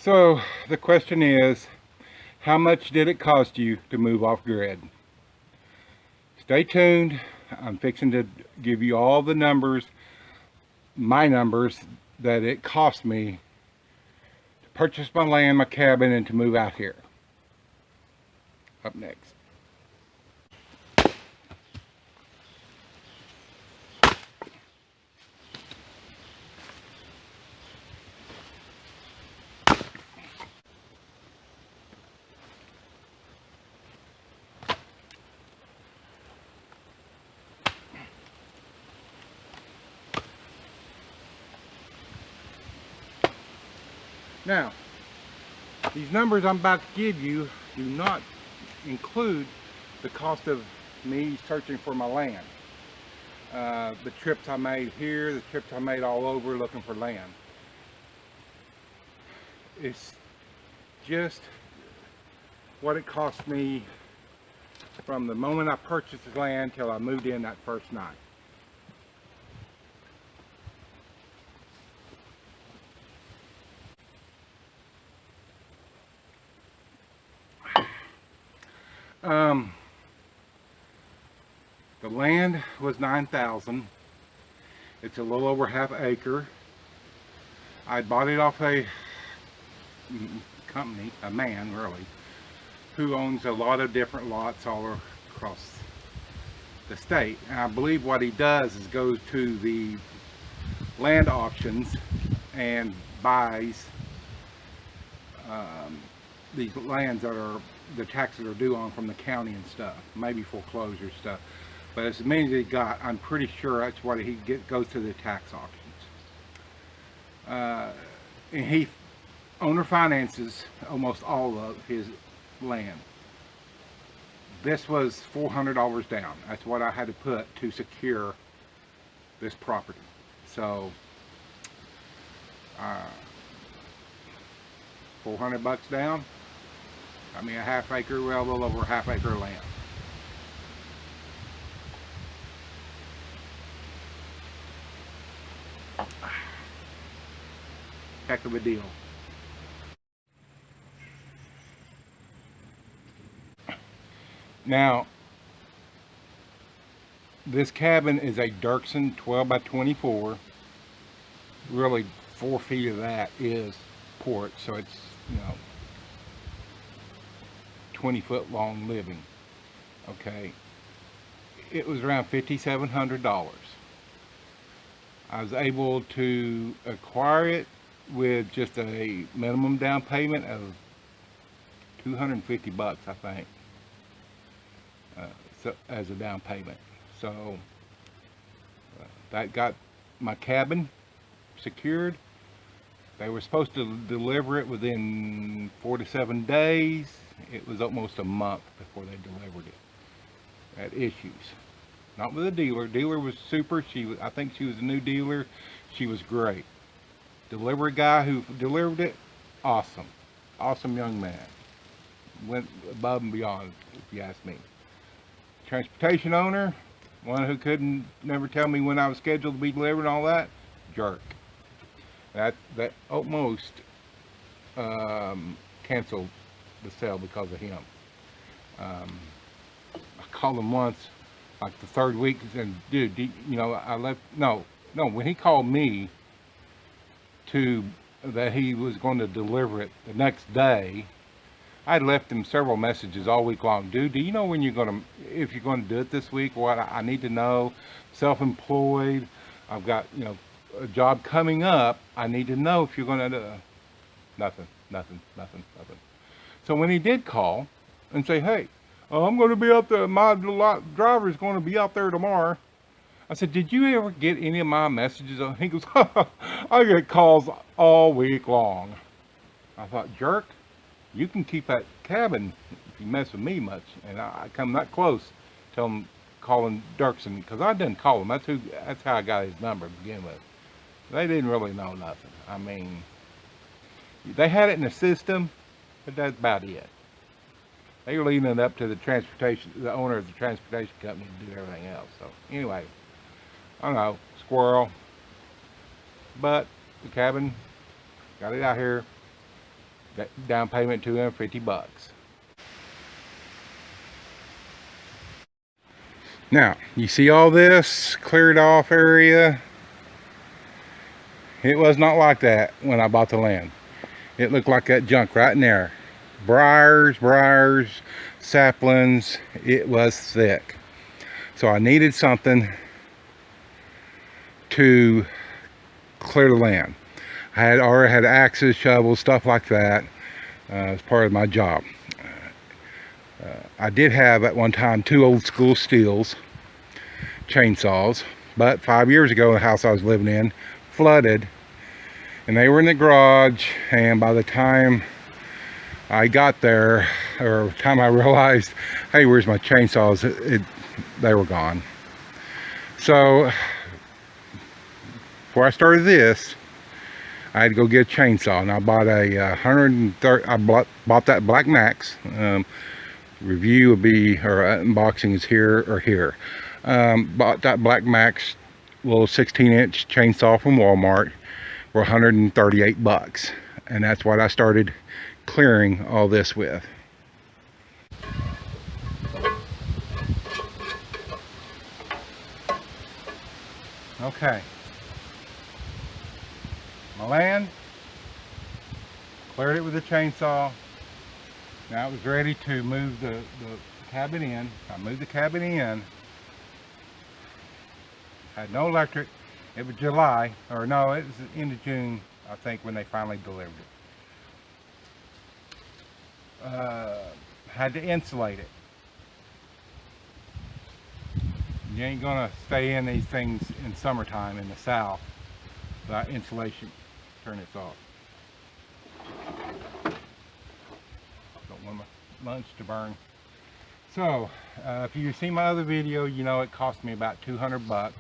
So the question is, how much did it cost you to move off grid? Stay tuned. I'm fixing to give you all the numbers, my numbers, that it cost me to purchase my land, my cabin, and to move out here. Up next. Now, these numbers I'm about to give you do not include the cost of me searching for my land. The trips I made here, the trips I made all over looking for land. It's just what it cost me from the moment I purchased the land till I moved in that first night. The land was 9,000. It's a little over half acre. I bought it off a company, a man really, who owns a lot of different lots all across the state. And I believe what he does is goes to the land auctions and buys these lands that are the taxes are due on from the county and stuff, maybe foreclosure stuff. But as many as he got, I'm pretty sure that's what he goes to the tax auctions. And he owner finances almost all of his land. This was $400 down. That's what I had to put to secure this property. So 400 bucks down. I mean, a half acre, well, a little over a half acre of land. Heck of a deal. Now, this cabin is a Dirksen 12 by 24. Really, 4 feet of that is porch, so it's, 20-foot long living. Okay, it was around $5,700. I was able to acquire it with just a minimum down payment of 250 bucks, I think, so, as a down payment. So that got my cabin secured. They were supposed to deliver it within 4 to 7 days. It was almost a month before they delivered it. Had issues. Not with the dealer. Dealer was super. I think she was a new dealer. She was great. Delivery guy who delivered it, awesome. Awesome young man. Went above and beyond, if you ask me. Transportation owner, one who couldn't never tell me when I was scheduled to be delivered and all that, jerk. That almost canceled the sale because of him. I called him once, like the third week, and said, dude, I left, no, when he called me that he was going to deliver it the next day, I left him several messages all week long. Dude, do you know when if you're going to do it this week? What I need to know. Self-employed. I've got, a job coming up. I need to know if you're going to do nothing. So when he did call and say, hey, I'm going to be out there, my driver's going to be out there tomorrow. I said, did you ever get any of my messages? He goes, I get calls all week long. I thought, jerk, you can keep that cabin if you mess with me much. And I come that close, tell him, calling Dirksen, because I didn't call him. That's how I got his number to begin with. They didn't really know nothing. I mean, they had it in the system, but that's about it. They were leaving it up to the owner of the transportation company to do everything else. So anyway, I don't know, squirrel. But the cabin, got it out here. Down payment $250. Now, you see all this cleared off area? It was not like that when I bought the land. It looked like that junk right in there. Briars, saplings. It was thick. So I needed something to clear the land. I had already had axes, shovels, stuff like that as part of my job. I did have at one time 2 old school Steels chainsaws, but 5 years ago the house I was living in flooded and they were in the garage, and by the time I got there, or the time I realized, hey, where's my chainsaws, they were gone. So before I started this, I had to go get a chainsaw, and I bought a 130. I bought that Black Max. Review will be, or unboxing is here or here. Bought that Black Max little 16-inch chainsaw from Walmart for $138, and that's what I started clearing all this with. Okay, my land, cleared it with a chainsaw. Now it was ready to move the cabin in. I moved the cabin in. Had no electric. It was July, or no, it was the end of June, I think, when they finally delivered it. Had to insulate it. You ain't gonna stay in these things in summertime in the south without insulation. Turn this off. Don't want my lunch to burn. So, if you see my other video, you know it cost me about $200,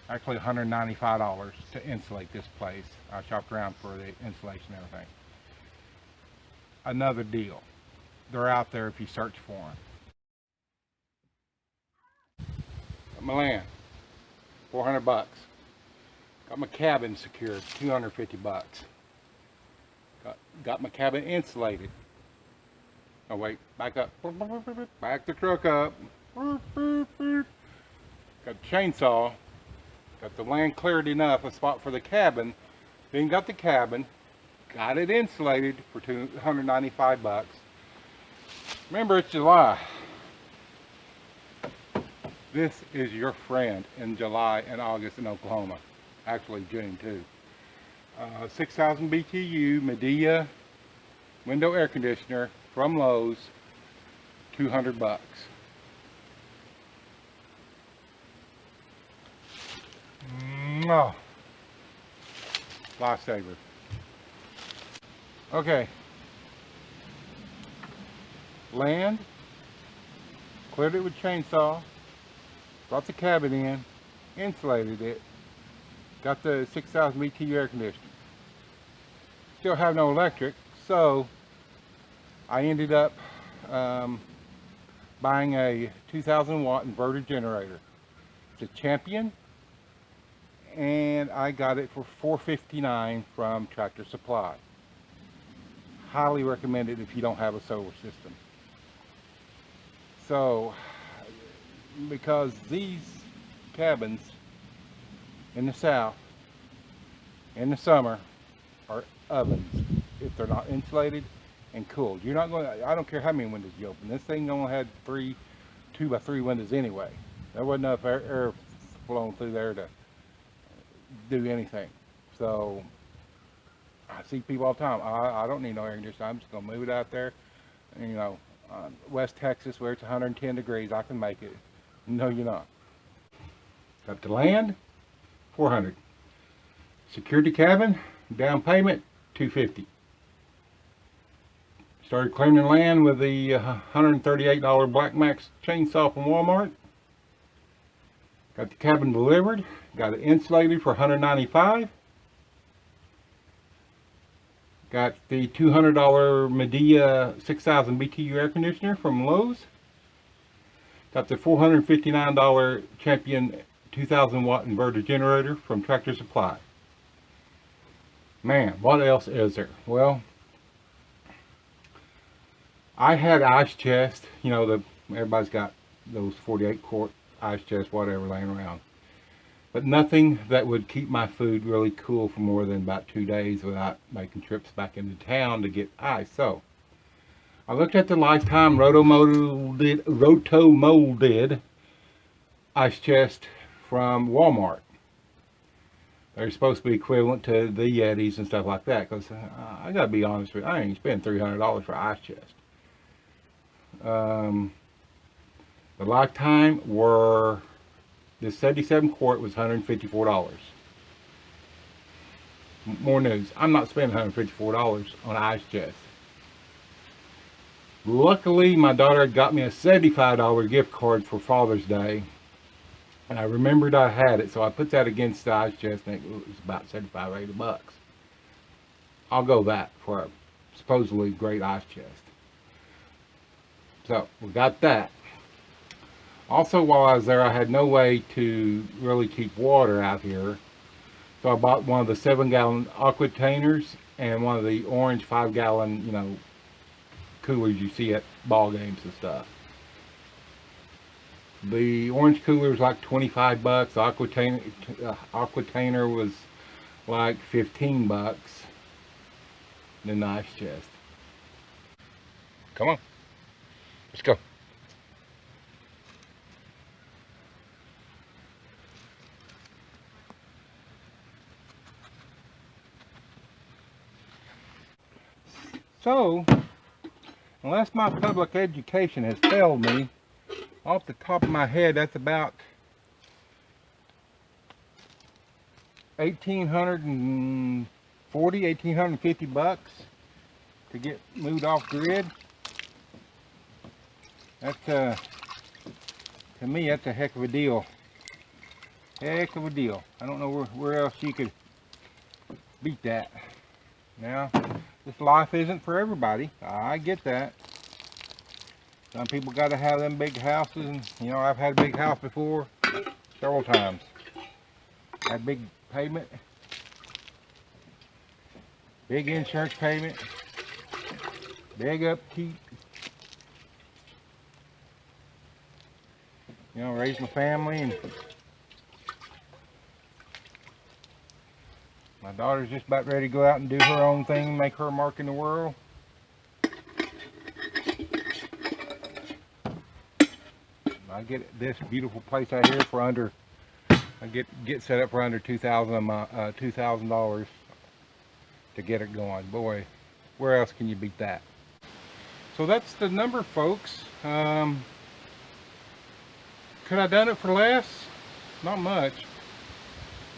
actually $195 to insulate this place. I shopped around for the insulation and everything. Another deal. They're out there if you search for them. Got my land, $400. Got my cabin secured, $250. Got my cabin insulated. Oh wait, back up. Back the truck up. Got the chainsaw. Got the land cleared enough, a spot for the cabin. Then got the cabin. Got it insulated for $195. Remember, it's July. This is your friend in July and August in Oklahoma. Actually, June too. 6,000 BTU Medea window air conditioner from Lowe's, $200. Oh, lifesaver. Okay. Land, cleared it with chainsaw, brought the cabin in, insulated it, got the 6,000 BTU air conditioner. Still have no electric, so I ended up buying a 2,000 watt inverter generator. It's a Champion, and I got it for $459 from Tractor Supply. Highly recommend it if you don't have a solar system. So, because these cabins in the south in the summer are ovens if they're not insulated and cooled. You're not going to, I don't care how many windows you open. This thing only had 2 by 3 windows anyway. There wasn't enough air flowing through there to do anything. So I see people all the time, I don't need no air conditioner. I'm just going to move it out there. And, you know, West Texas where it's 110 degrees, I can make it. No, you're not. Got the land, $400. Secured the cabin, down payment, $250. Started clearing the land with the $138 Black Max chainsaw from Walmart. Got the cabin delivered, got it insulated for $195. Got the $200 Medea 6,000 BTU air conditioner from Lowe's. Got the $459 Champion 2,000 watt inverter generator from Tractor Supply. Man, what else is there? Well, I had ice chest, you know, everybody's got those 48 quart ice chest, whatever, laying around. But nothing that would keep my food really cool for more than about 2 days without making trips back into town to get ice. So I looked at the Lifetime roto molded ice chest from Walmart. They're supposed to be equivalent to the Yetis and stuff like that. Because I gotta be honest with you, I ain't spend $300 for ice chest. The Lifetime were, this 77 quart was $154. More news. I'm not spending $154 on ice chest. Luckily, my daughter got me a $75 gift card for Father's Day. And I remembered I had it, so I put that against the ice chest, and it was about 75 or 80 bucks. I'll go that for a supposedly great ice chest. So, we got that. Also, while I was there, I had no way to really keep water out here. So I bought one of the 7-gallon aquatainers and one of the orange 5-gallon, you know, coolers you see at ball games and stuff. The orange cooler was like 25 bucks. The aquatainer was like 15 bucks. Then the ice chest. Come on. Let's go. So, unless my public education has failed me, off the top of my head, that's about $1,850 to get moved off grid. That's to me, that's a heck of a deal. Heck of a deal. I don't know where else you could beat that. Now, this life isn't for everybody. I get that. Some people got to have them big houses, and you know, I've had a big house before, several times. Had big payment, big insurance payment, big upkeep. You know, raised my family, and my daughter's just about ready to go out and do her own thing, make her mark in the world. I get this beautiful place out here for under, I get set up for under $2,000 to get it going. Boy, where else can you beat that? So that's the number, folks. Could I done it for less? Not much.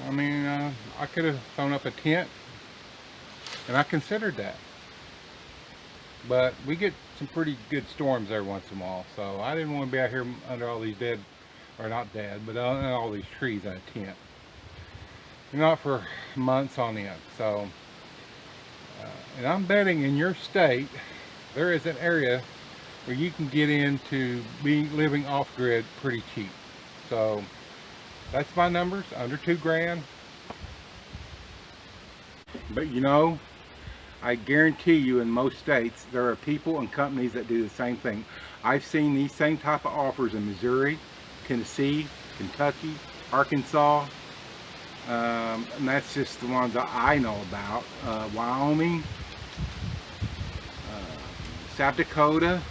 I mean, I could have thrown up a tent, and I considered that. But we get some pretty good storms every once in a while, so I didn't want to be out here under all these dead, or not dead, but under all these trees in a tent. Not for months on end. So, and I'm betting in your state, there is an area where you can get into living off grid pretty cheap. So, that's my numbers, under $2,000. But you know, I guarantee you in most states, there are people and companies that do the same thing. I've seen these same type of offers in Missouri, Tennessee, Kentucky, Arkansas, and that's just the ones that I know about. Wyoming, South Dakota,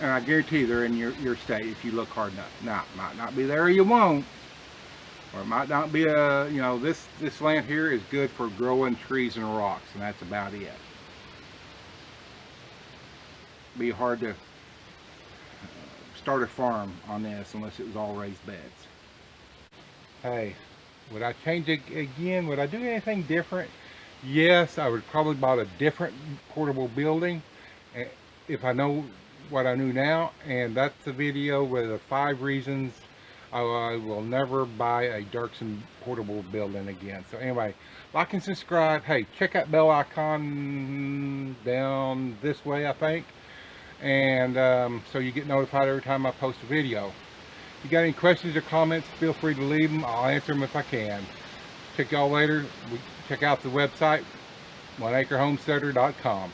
and I guarantee they're in your state if you look hard enough. Now, it might not be there or you won't. Or it might not be a, you know, this land here is good for growing trees and rocks, and that's about it. Be hard to start a farm on this unless it was all raised beds. Hey, would I change it again? Would I do anything different? Yes, I would probably buy a different portable building if I know what I knew now, and that's the video with the 5 reasons I will never buy a Dirksen portable building again. So anyway, like and subscribe. Hey, check that bell icon down this way, I think, and so you get notified every time I post a video. If you got any questions or comments, feel free to leave them. I'll answer them if I can. Check y'all later. Check out the website, oneacrehomesteader.com.